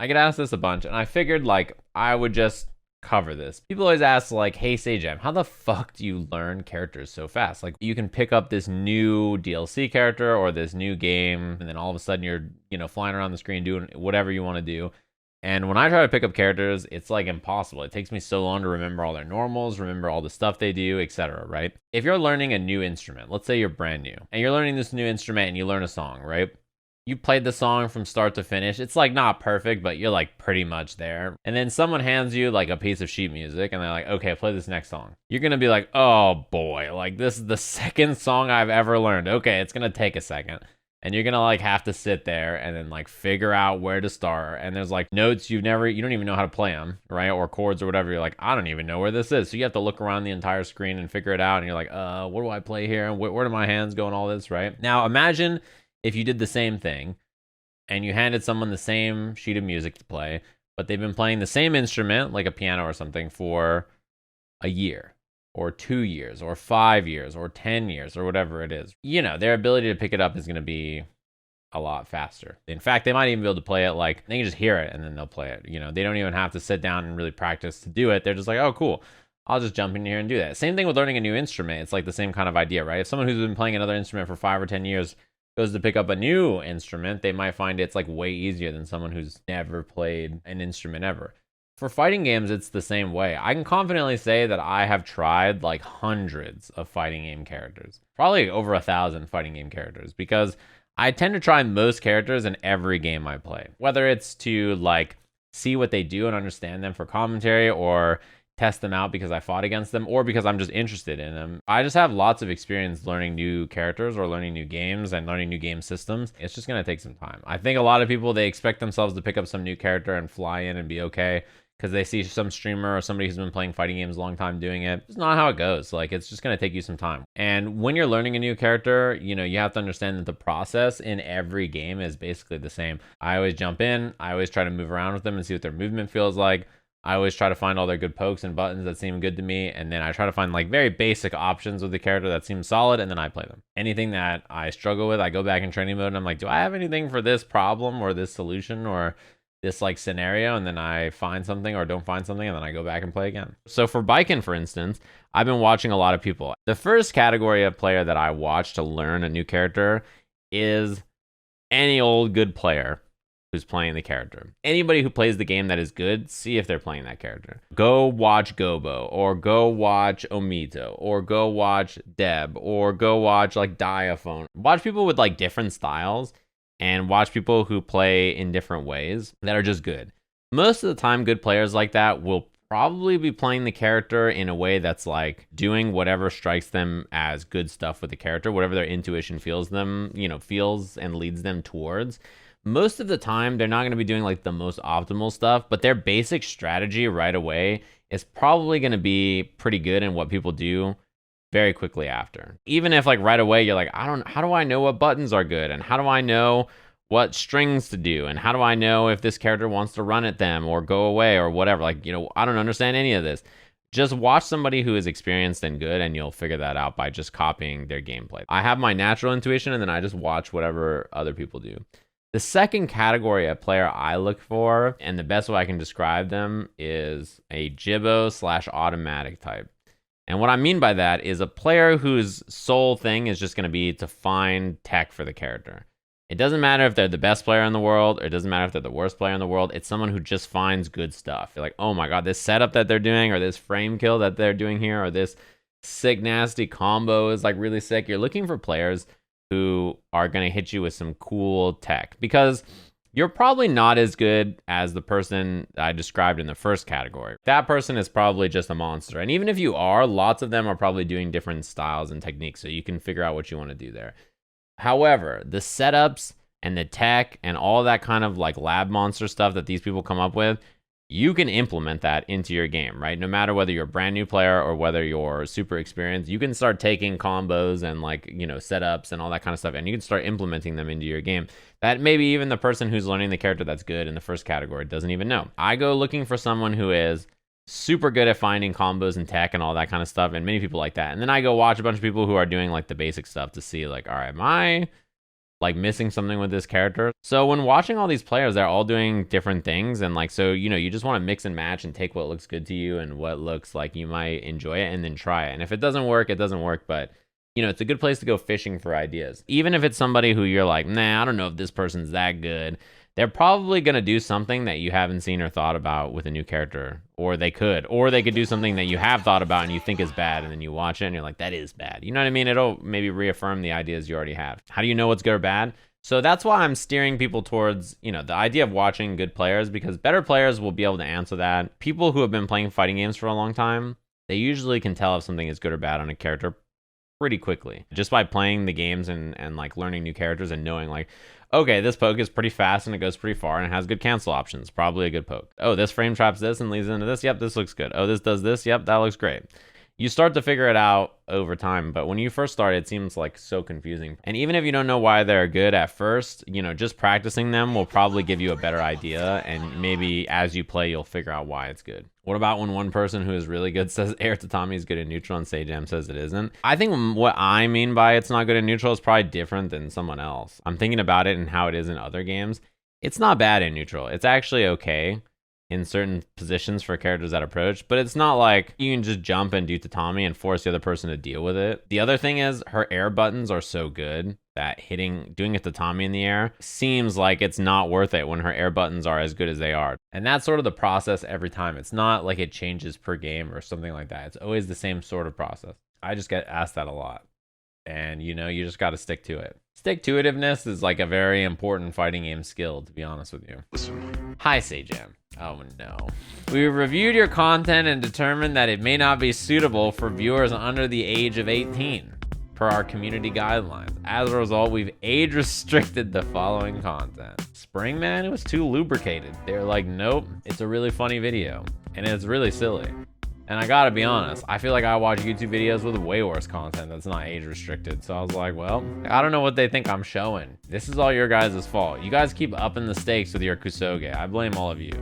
I get asked this a bunch, and I figured like I would just cover this. People always ask like, hey Sajam, how the fuck do you learn characters so fast? Like you can pick up this new DLC character or this new game, and then all of a sudden you're, flying around the screen doing whatever you want to do. And when I try to pick up characters, it's like impossible. It takes me so long to remember all their normals, remember all the stuff they do, etc., right? If you're learning a new instrument, let's say you're brand new, and you're learning this new instrument and you learn a song, right? You played the song from start to finish. It's like not perfect, but you're like pretty much there. And then someone hands you like a piece of sheet music and they're like, okay, play this next song. You're gonna be like, oh boy, like this is the second song I've ever learned. Okay, it's gonna take a second. And you're gonna like have to sit there and then like figure out where to start. And there's like notes you don't even know how to play them, right? Or chords or whatever. You're like, I don't even know where this is. So you have to look around the entire screen and figure it out. And you're like, what do I play here? Where do my hands go and all this, right? Now imagine if you did the same thing and you handed someone the same sheet of music to play, but they've been playing the same instrument, like a piano or something, for a year or 2 years or 5 years or 10 years or whatever it is. Their ability to pick it up is going to be a lot faster. In fact, they might even be able to play it like they can just hear it and then they'll play it. They don't even have to sit down and really practice to do it. They're just like, oh, cool. I'll just jump in here and do that. Same thing with learning a new instrument. It's like the same kind of idea, right? If someone who's been playing another instrument for 5 or 10 years goes to pick up a new instrument, they might find it's like way easier than someone who's never played an instrument ever. For fighting games, it's the same way. I can confidently say that I have tried like hundreds of fighting game characters, probably over 1,000 fighting game characters, because I tend to try most characters in every game I play, whether it's to like see what they do and understand them for commentary, or test them out because I fought against them, or because I'm just interested in them. I just have lots of experience learning new characters or learning new games and learning new game systems. It's just going to take some time. I think a lot of people, they expect themselves to pick up some new character and fly in and be okay because they see some streamer or somebody who's been playing fighting games a long time doing it. It's not how it goes. Like, it's just going to take you some time. And when you're learning a new character, you have to understand that the process in every game is basically the same. I always jump in. I always try to move around with them and see what their movement feels like. I always try to find all their good pokes and buttons that seem good to me, and then I try to find like very basic options with the character that seem solid, and then I play them. Anything that I struggle with, I go back in training mode and I'm like, do I have anything for this problem or this solution or this like scenario? And then I find something or don't find something, and then I go back and play again. So for biking, for instance, I've been watching a lot of people. The first category of player that I watch to learn a new character is any old good player who's playing the character. Anybody who plays the game that is good, see if they're playing that character. Go watch Gobo, or go watch Omito, or go watch Deb, or go watch like Diaphone. Watch people with like different styles, and watch people who play in different ways that are just good. Most of the time, good players like that will probably be playing the character in a way that's like doing whatever strikes them as good stuff with the character, whatever their intuition feels and leads them towards. Most of the time, they're not going to be doing like the most optimal stuff, but their basic strategy right away is probably going to be pretty good in what people do very quickly after. Even if like right away you're like, how do I know what buttons are good? And how do I know what strings to do? And how do I know if this character wants to run at them or go away or whatever? Like, I don't understand any of this. Just watch somebody who is experienced and good, and you'll figure that out by just copying their gameplay. I have my natural intuition, and then I just watch whatever other people do. The second category of player I look for, and the best way I can describe them, is a Jibbo/automatic type. And what I mean by that is a player whose sole thing is just going to be to find tech for the character. It doesn't matter if they're the best player in the world, or it doesn't matter if they're the worst player in the world. It's someone who just finds good stuff. You're like, oh my god, this setup that they're doing, or this frame kill that they're doing here, or this sick, nasty combo is like really sick. You're looking for players who are going to hit you with some cool tech, because you're probably not as good as the person I described in the first category. That person is probably just a monster. And even if you are, lots of them are probably doing different styles and techniques, so you can figure out what you want to do there. However, the setups and the tech and all that kind of like lab monster stuff that these people come up with, you can implement that into your game, right? No matter whether you're a brand new player or whether you're super experienced, you can start taking combos and like, setups and all that kind of stuff, and you can start implementing them into your game that maybe even the person who's learning the character that's good in the first category doesn't even know. I go looking for someone who is super good at finding combos and tech and all that kind of stuff, and many people like that. And then I go watch a bunch of people who are doing like the basic stuff to see like, all right, like missing something with this character. So when watching all these players, they're all doing different things. And like, so, you know, you just want to mix and match and take what looks good to you and what looks like you might enjoy it and then try it. And if it doesn't work, it doesn't work. But, you know, it's a good place to go fishing for ideas. Even if it's somebody who you're like, nah, I don't know if this person's that good. They're probably going to do something that you haven't seen or thought about with a new character. Or they could do something that you have thought about and you think is bad. And then you watch it and you're like, that is bad. You know what I mean? It'll maybe reaffirm the ideas you already have. How do you know what's good or bad? So that's why I'm steering people towards, you know, the idea of watching good players, because better players will be able to answer that. People who have been playing fighting games for a long time, they usually can tell if something is good or bad on a character pretty quickly. Just by playing the games and like learning new characters and knowing like, okay, this poke is pretty fast and it goes pretty far and it has good cancel options. Probably a good poke. Oh, this frame traps this and leads into this. Yep, this looks good. Oh, this does this. Yep, that looks great. You start to figure it out over time, but when you first start, it seems like so confusing. And even if you don't know why they're good at first, you know, just practicing them will probably give you a better idea, and maybe as you play, you'll figure out why it's good. What about when one person who is really good says air tatami is good in neutral and Sajam says it isn't? I think what I mean by it's not good in neutral is probably different than someone else. I'm thinking about it and how it is in other games. It's not bad in neutral. It's actually okay in certain positions for characters that approach, but it's not like you can just jump and do tatami and force the other person to deal with it. The other thing is her air buttons are so good that doing a tatami in the air seems like it's not worth it when her air buttons are as good as they are. And that's sort of the process every time. It's not like it changes per game or something like that. It's always the same sort of process. I just get asked that a lot. And you know, you just got to stick to it. Stick-to-itiveness is like a very important fighting game skill, to be honest with you. Hi, Sajam. Oh no. We reviewed your content and determined that it may not be suitable for viewers under the age of 18, per our community guidelines. As a result, we've age restricted the following content. Springman, it was too lubricated. They were like, nope, it's a really funny video. And it's really silly. And I gotta be honest, I feel like I watch YouTube videos with way worse content that's not age restricted. So I was like, well, I don't know what they think I'm showing. This is all your guys' fault. You guys keep upping the stakes with your kusoge. I blame all of you.